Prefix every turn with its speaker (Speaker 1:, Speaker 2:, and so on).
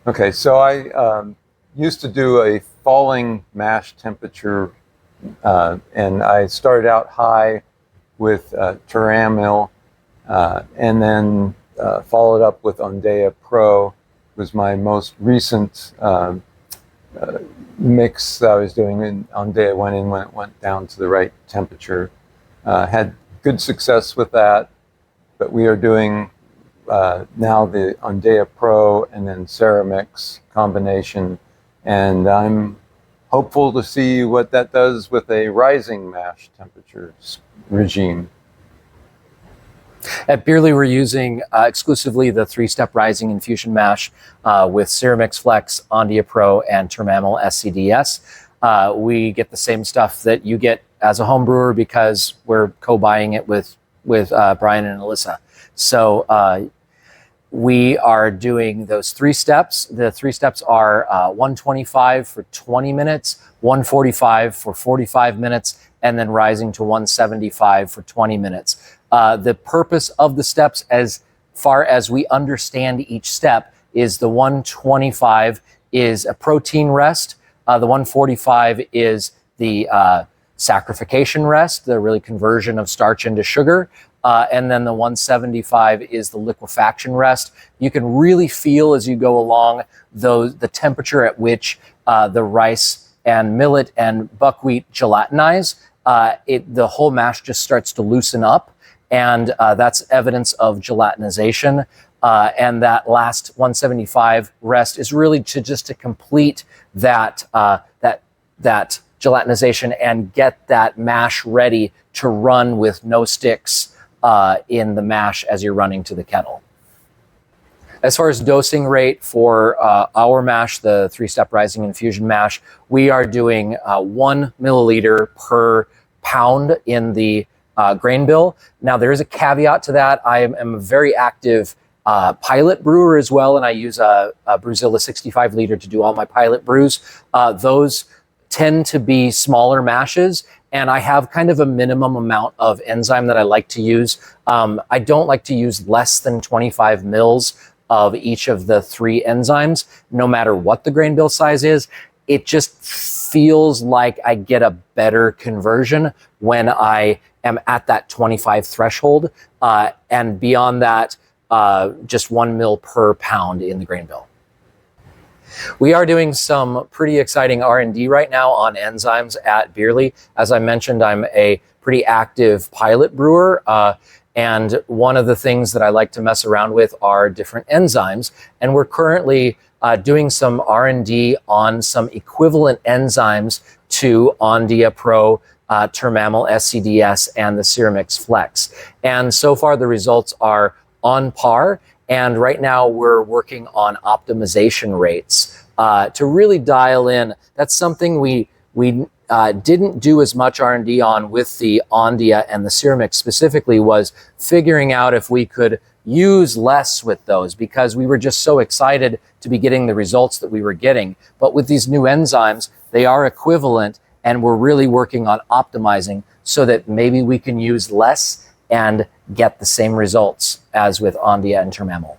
Speaker 1: Okay, so I used to do a falling mash temperature, and I started out high with Termamyl, and then followed up with Ondea Pro. Was my most recent mix that I was doing, and Ondea went in when it went down to the right temperature. Had good success with that, but we are doing now the Ondea Pro and then Ceremix combination, and I'm hopeful to see what that does with a rising mash temperature regime.
Speaker 2: At Beerly, we're using exclusively the 3-step rising infusion mash with Ceremix Flex, Ondea Pro, and Termamyl SC DS. We get the same stuff that you get as a home brewer because we're co-buying it with Brian and Alyssa. So we are doing those 3 steps. The 3 steps are 125 for 20 minutes, 145 for 45 minutes, and then rising to 175 for 20 minutes. The purpose of the steps, as far as we understand each step, is the 125 is a protein rest, the 145 is the saccharification rest, the really conversion of starch into sugar, and then the 175 is the liquefaction rest. You can really feel as you go along the temperature at which the rice and millet and buckwheat gelatinize. The whole mash just starts to loosen up, and that's evidence of gelatinization. And that last 175 rest is really just to complete that gelatinization and get that mash ready to run with no sticks in the mash as you're running to the kettle. As far as dosing rate for our mash, the 3-step rising infusion mash, we are doing 1 milliliter per pound in the grain bill. Now, there is a caveat to that. I am a very active pilot brewer as well, and I use a Brewzilla 65 liter to do all my pilot brews. Those tend to be smaller mashes, and I have kind of a minimum amount of enzyme that I like to use. I don't like to use less than 25 mils of each of the 3 enzymes, no matter what the grain bill size is. It just feels like I get a better conversion when I am at that 25 threshold, and beyond that, just 1 mil per pound in the grain bill. We are doing some pretty exciting R&D right now on enzymes at Beerly. As I mentioned, I'm a pretty active pilot brewer, and one of the things that I like to mess around with are different enzymes. And we're currently doing some R&D on some equivalent enzymes to Ondea Pro, Termamyl SC DS, and the Ceremix Flex. And so far the results are on par. And right now we're working on optimization rates to really dial in. That's something we didn't do as much R&D on with the Ondea and the Ceremix specifically, was figuring out if we could use less with those, because we were just so excited to be getting the results that we were getting. But with these new enzymes, they are equivalent, and we're really working on optimizing so that maybe we can use less and get the same results as with Ondea and Termamyl.